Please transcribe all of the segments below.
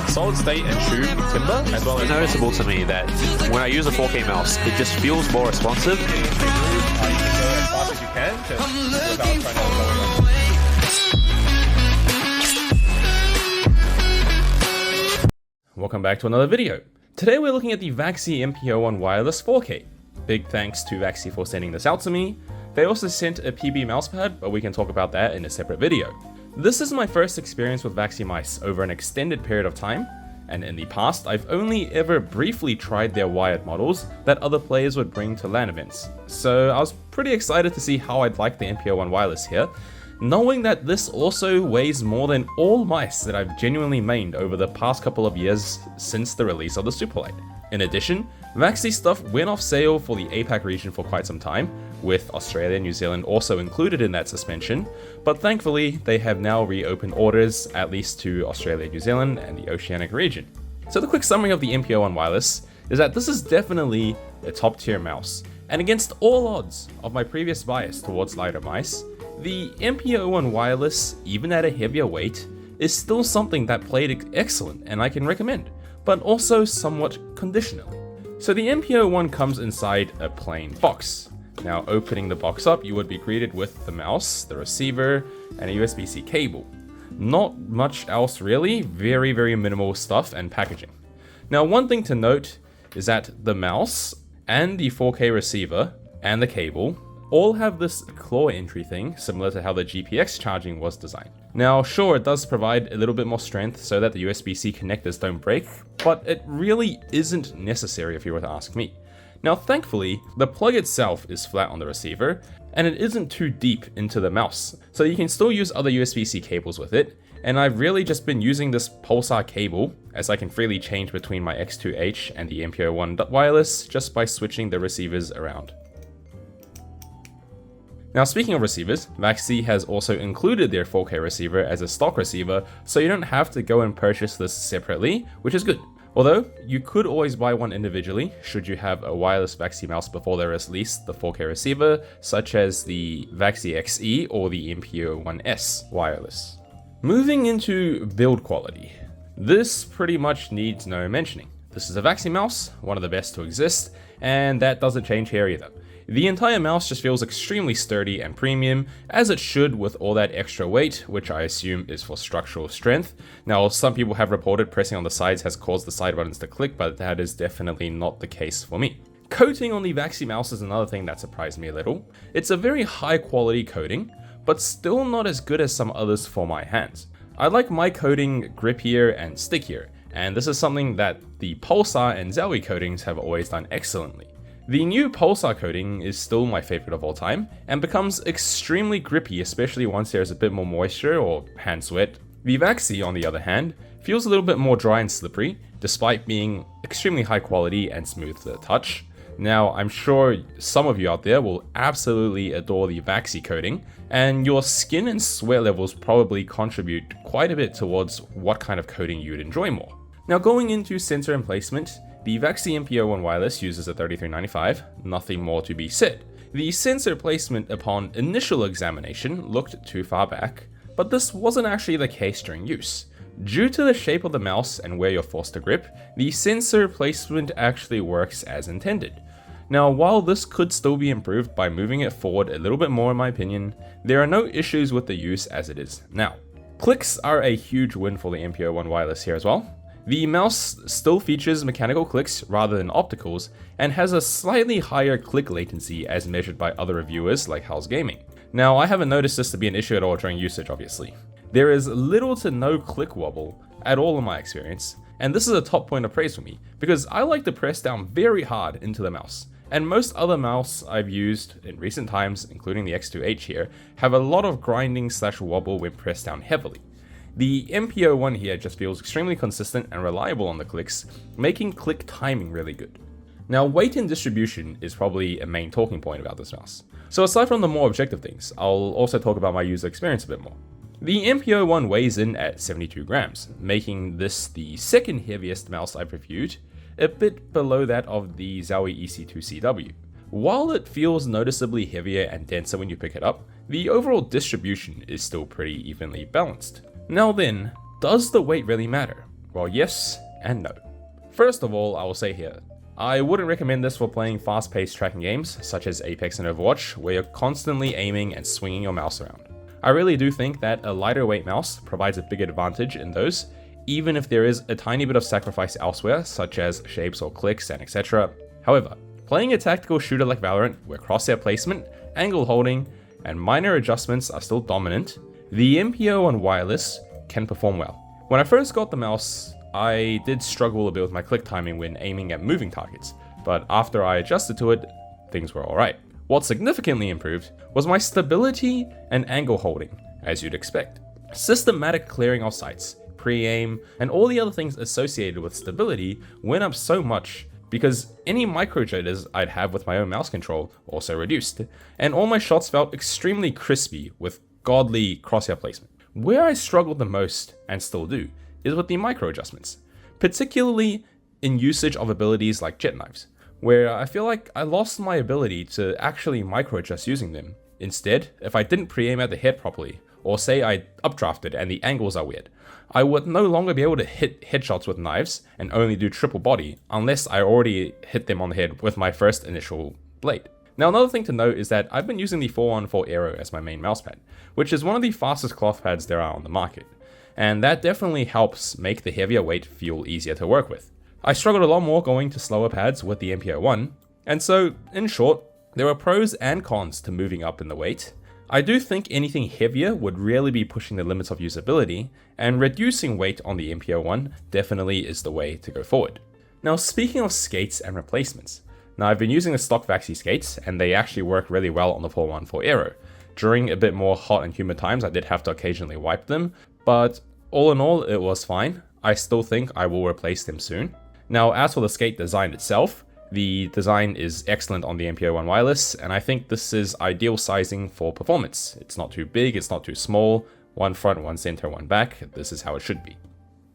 solid state and true timber, as well as It's noticeable to me that when I use a 4K mouse, it just feels more responsive. you can go as fast as you can without trying to go on. Welcome back to another video. Today we're looking at the Vaxee NP-01 wireless 4K. Big thanks to Vaxee for sending this out to me. They also sent a PB mousepad, but we can talk about that in a separate video. This is my first experience with Vaxee mice over an extended period of time, and in the past I've only ever briefly tried their wired models that other players would bring to LAN events. So I was pretty excited to see how I'd like the NP-01 wireless here, knowing that this also weighs more than all mice that I've genuinely mained over the past couple of years since the release of the Superlight. In addition, Vaxee stuff went off sale for the APAC region for quite some time, with Australia and New Zealand also included in that suspension, but thankfully they have now reopened orders at least to Australia, New Zealand and the Oceanic region. So the quick summary of the NP-01 wireless is that this is definitely a top tier mouse, and against all odds of my previous bias towards lighter mice, the NP-01 wireless, even at a heavier weight, is still something that played excellent and I can recommend, but also somewhat conditionally. So the NP-01 comes inside a plain box. Now opening the box up, you would be greeted with the mouse, the receiver, and a USB-C cable. Not much else really, very minimal stuff and packaging. Now one thing to note is that the mouse and the 4K receiver and the cable all have this claw entry thing, similar to how the GPX charging was designed. Now sure, it does provide a little bit more strength so that the USB-C connectors don't break, but it really isn't necessary if you were to ask me. Now thankfully, the plug itself is flat on the receiver, and it isn't too deep into the mouse, so you can still use other USB-C cables with it, and I've really just been using this Pulsar cable, as I can freely change between my X2H and the NP-01 wireless just by switching the receivers around. Now speaking of receivers, Vaxee has also included their 4K receiver as a stock receiver, so you don't have to go and purchase this separately, which is good. Although, you could always buy one individually should you have a wireless Vaxee mouse before they release the 4K receiver, such as the Vaxee XE or the NP-01S wireless. Moving into build quality. This pretty much needs no mentioning. This is a Vaxee mouse, one of the best to exist, and that doesn't change here either. The entire mouse just feels extremely sturdy and premium, as it should with all that extra weight, which I assume is for structural strength. Now, some people have reported pressing on the sides has caused the side buttons to click, but that is definitely not the case for me. Coating on the Vaxee mouse is another thing that surprised me a little. It's a very high quality coating, but still not as good as some others for my hands. I like my coating grippier and stickier, and this is something that the Pulsar and Zowie coatings have always done excellently. The new Pulsar coating is still my favorite of all time, and becomes extremely grippy, especially once there's a bit more moisture or hand sweat. The Vaxee, on the other hand, feels a little bit more dry and slippery, despite being extremely high quality and smooth to the touch. Now, I'm sure some of you out there will absolutely adore the Vaxee coating, and your skin and sweat levels probably contribute quite a bit towards what kind of coating you'd enjoy more. Now going into sensor and placement, the Vaxee NP-01 wireless uses a 3395, nothing more to be said. The sensor placement upon initial examination looked too far back, but this wasn't actually the case during use. Due to the shape of the mouse and where you're forced to grip, the sensor placement actually works as intended. Now, while this could still be improved by moving it forward a little bit more in my opinion, there are no issues with the use as it is now. Clicks are a huge win for the NP-01 wireless here as well. The mouse still features mechanical clicks rather than opticals, and has a slightly higher click latency as measured by other reviewers like How's Gaming. Now, I haven't noticed this to be an issue at all during usage, obviously. There is little to no click wobble at all in my experience, and this is a top point of praise for me, because I like to press down very hard into the mouse, and most other mouse I've used in recent times, including the X2H here, have a lot of grinding / wobble when pressed down heavily. The NP-01 here just feels extremely consistent and reliable on the clicks, making click timing really good. Now, weight and distribution is probably a main talking point about this mouse. So aside from the more objective things, I'll also talk about my user experience a bit more. The NP-01 weighs in at 72 grams, making this the second heaviest mouse I've reviewed, a bit below that of the Zowie EC2CW. While it feels noticeably heavier and denser when you pick it up, the overall distribution is still pretty evenly balanced. Now then, does the weight really matter? Well, yes and no. First of all, I will say here, I wouldn't recommend this for playing fast-paced tracking games such as Apex and Overwatch, where you're constantly aiming and swinging your mouse around. I really do think that a lighter weight mouse provides a big advantage in those, even if there is a tiny bit of sacrifice elsewhere, such as shapes or clicks and etc. However, playing a tactical shooter like Valorant, where crosshair placement, angle holding, and minor adjustments are still dominant, the NP-01 wireless can perform well. When I first got the mouse, I did struggle a bit with my click timing when aiming at moving targets, but after I adjusted to it, things were alright. What significantly improved was my stability and angle holding, as you'd expect. Systematic clearing of sights, pre-aim, and all the other things associated with stability went up so much because any micro jitters I'd have with my own mouse control also reduced, and all my shots felt extremely crispy with godly crosshair placement. Where I struggled the most, and still do, is with the micro adjustments, particularly in usage of abilities like jet knives, where I feel like I lost my ability to actually micro adjust using them. Instead, if I didn't pre-aim at the head properly, or say I updrafted and the angles are weird, I would no longer be able to hit headshots with knives and only do triple body unless I already hit them on the head with my first initial blade. Now, another thing to note is that I've been using the 414 Aero as my main mousepad, which is one of the fastest cloth pads there are on the market, and that definitely helps make the heavier weight feel easier to work with. I struggled a lot more going to slower pads with the NP-01, and so, in short, there are pros and cons to moving up in the weight. I do think anything heavier would really be pushing the limits of usability, and reducing weight on the NP-01 definitely is the way to go forward. Now, speaking of skates and replacements, now I've been using the stock Vaxee skates, and they actually work really well on the 414 Aero. During a bit more hot and humid times, I did have to occasionally wipe them, but all in all, it was fine. I still think I will replace them soon. Now, as for the skate design itself, the design is excellent on the NP-01 wireless, and I think this is ideal sizing for performance. It's not too big, it's not too small, one front, one center, one back. This is how it should be.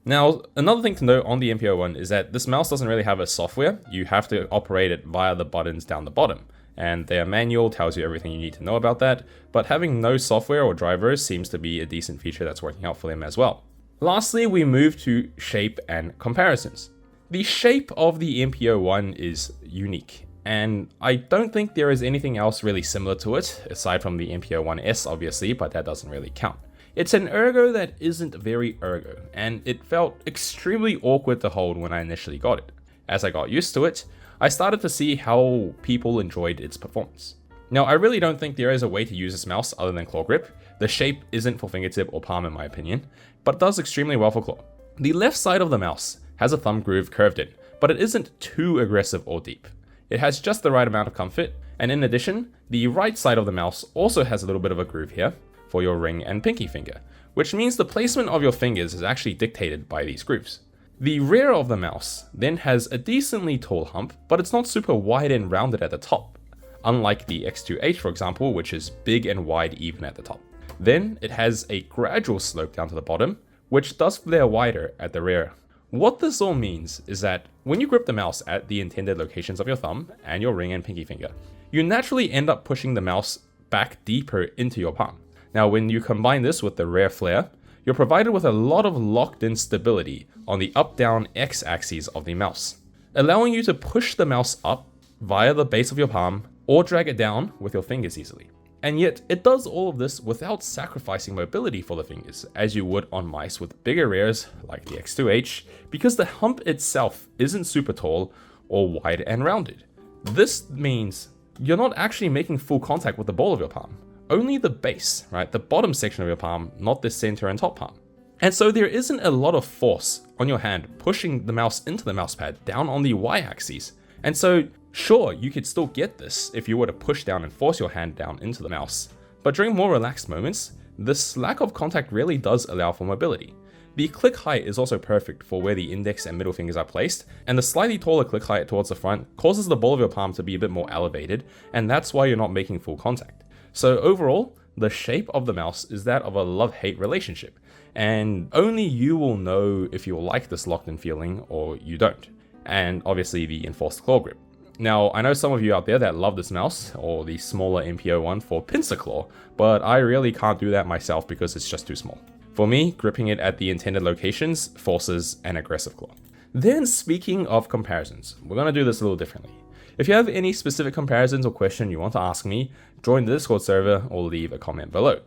Now, another thing to note on the NP-01 is that this mouse doesn't really have a software. You have to operate it via the buttons down the bottom, and their manual tells you everything you need to know about that, but having no software or drivers seems to be a decent feature that's working out for them as well. Lastly, we move to shape and comparisons. The shape of the NP-01 is unique, and I don't think there is anything else really similar to it, aside from the NP-01S obviously, but that doesn't really count. It's an ergo that isn't very ergo, and it felt extremely awkward to hold when I initially got it. As I got used to it, I started to see how people enjoyed its performance. Now, I really don't think there is a way to use this mouse other than claw grip. The shape isn't for fingertip or palm in my opinion, but does extremely well for claw. The left side of the mouse has a thumb groove curved in, but it isn't too aggressive or deep. It has just the right amount of comfort, and in addition, the right side of the mouse also has a little bit of a groove here for your ring and pinky finger, which means the placement of your fingers is actually dictated by these grooves. The rear of the mouse then has a decently tall hump, but it's not super wide and rounded at the top, unlike the X2H for example, which is big and wide even at the top. Then it has a gradual slope down to the bottom, which does flare wider at the rear. What this all means is that when you grip the mouse at the intended locations of your thumb and your ring and pinky finger, you naturally end up pushing the mouse back deeper into your palm. Now, when you combine this with the rear flare, you're provided with a lot of locked-in stability on the up-down x-axis of the mouse, allowing you to push the mouse up via the base of your palm or drag it down with your fingers easily. And yet, it does all of this without sacrificing mobility for the fingers, as you would on mice with bigger rears like the X2H, because the hump itself isn't super tall or wide and rounded. This means you're not actually making full contact with the ball of your palm, only the base, right? The bottom section of your palm, not the center and top palm. And so there isn't a lot of force on your hand pushing the mouse into the mousepad down on the y-axis. And so, sure, you could still get this if you were to push down and force your hand down into the mouse, but during more relaxed moments, this lack of contact really does allow for mobility. The click height is also perfect for where the index and middle fingers are placed, and the slightly taller click height towards the front causes the ball of your palm to be a bit more elevated, and that's why you're not making full contact. So overall, the shape of the mouse is that of a love-hate relationship, and only you will know if you will like this locked-in feeling or you don't. And obviously the enforced claw grip. Now, I know some of you out there that love this mouse, or the smaller NP-01 for pincer claw, but I really can't do that myself because it's just too small. For me, gripping it at the intended locations forces an aggressive claw. Then speaking of comparisons, we're going to do this a little differently. If you have any specific comparisons or question you want to ask me, join the Discord server or leave a comment below.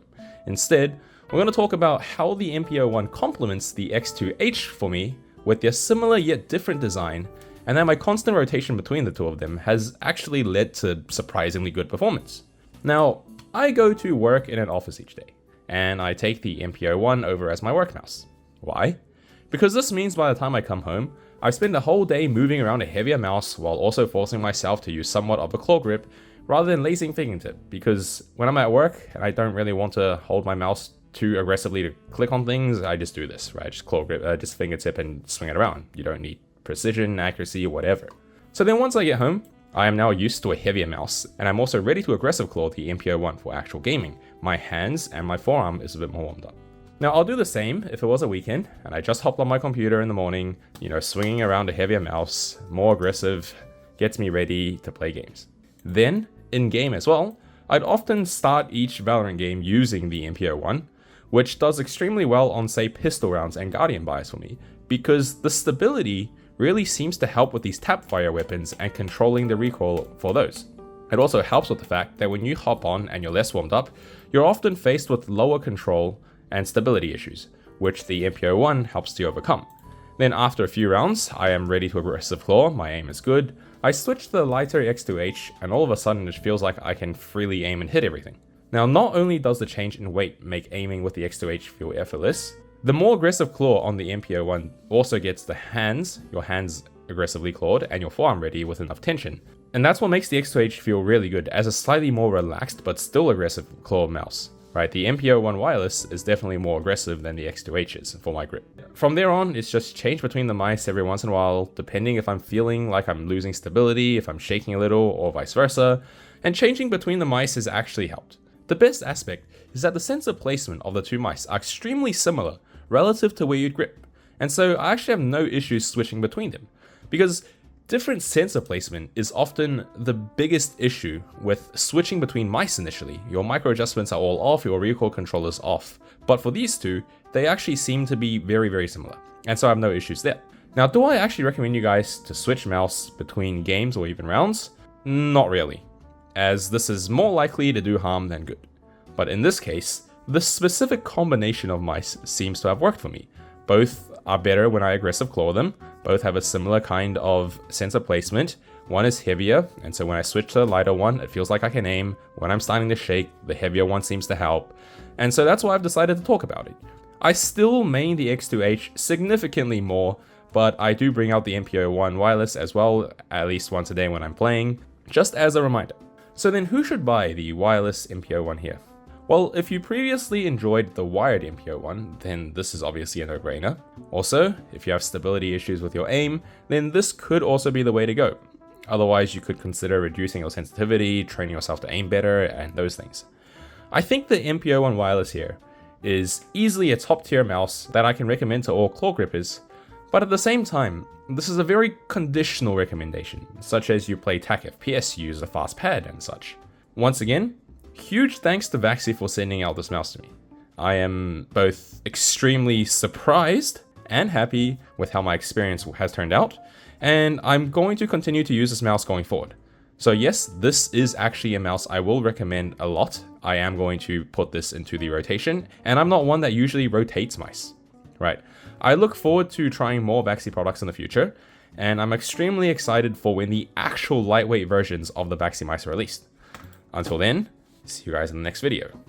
Instead, we're going to talk about how the NP-01 complements the X2H for me with their similar yet different design, and then my constant rotation between the two of them has actually led to surprisingly good performance. Now, I go to work in an office each day, and I take the NP-01 over as my work mouse. Why? Because this means by the time I come home, I spend a whole day moving around a heavier mouse while also forcing myself to use somewhat of a claw grip rather than lazing fingertip, because when I'm at work and I don't really want to hold my mouse too aggressively to click on things, I just do this, right? Just claw grip, just fingertip and swing it around. You don't need precision, accuracy, whatever. So then once I get home, I am now used to a heavier mouse, and I'm also ready to aggressive claw the NP-01 for actual gaming. My hands and my forearm is a bit more warmed up. Now I'll do the same if it was a weekend and I just hopped on my computer in the morning, swinging around a heavier mouse, more aggressive, gets me ready to play games. Then, in game as well, I'd often start each Valorant game using the NP-01, which does extremely well on say pistol rounds and Guardian buys for me, because the stability really seems to help with these tap fire weapons and controlling the recoil for those. It also helps with the fact that when you hop on and you're less warmed up, you're often faced with lower control and stability issues, which the NP-01 helps to overcome. Then after a few rounds, I am ready to aggressive claw, my aim is good, I switch to the lighter X2H, and all of a sudden it feels like I can freely aim and hit everything. Now not only does the change in weight make aiming with the X2H feel effortless, the more aggressive claw on the NP-01 also gets your hands aggressively clawed and your forearm ready with enough tension. And that's what makes the X2H feel really good as a slightly more relaxed but still aggressive claw mouse. Right, the NP-01 wireless is definitely more aggressive than the X2H is for my grip. From there on, it's just change between the mice every once in a while, depending if I'm feeling like I'm losing stability, if I'm shaking a little, or vice versa, and changing between the mice has actually helped. The best aspect is that the sensor placement of the two mice are extremely similar relative to where you'd grip, and so I actually have no issues switching between them, because different sensor placement is often the biggest issue with switching between mice initially. Your micro adjustments are all off, your recoil controller's off. But for these two, they actually seem to be very, very similar. And so I have no issues there. Now, do I actually recommend you guys to switch mouse between games or even rounds? Not really, as this is more likely to do harm than good. But in this case, the specific combination of mice seems to have worked for me. Both are better when I aggressive claw them. Both have a similar kind of sensor placement. One is heavier, and so when I switch to the lighter one, it feels like I can aim. When I'm starting to shake, the heavier one seems to help. And so that's why I've decided to talk about it. I still main the X2H significantly more, but I do bring out the NP-01 wireless as well, at least once a day when I'm playing, just as a reminder. So then who should buy the wireless NP-01 here? Well, if you previously enjoyed the wired NP-01, then this is obviously a no-brainer. Also, if you have stability issues with your aim, then this could also be the way to go. Otherwise, you could consider reducing your sensitivity, training yourself to aim better, and those things. I think the NP-01 wireless here is easily a top-tier mouse that I can recommend to all claw grippers, but at the same time, this is a very conditional recommendation, such as you play TAC FPS, use a fast pad, and such. Once again, huge thanks to Vaxee for sending out this mouse to me. I am both extremely surprised and happy with how my experience has turned out, and I'm going to continue to use this mouse going forward. So yes, this is actually a mouse I will recommend a lot. I am going to put this into the rotation, and I'm not one that usually rotates mice. Right. I look forward to trying more Vaxee products in the future, and I'm extremely excited for when the actual lightweight versions of the Vaxee mice are released. Until then, see you guys in the next video.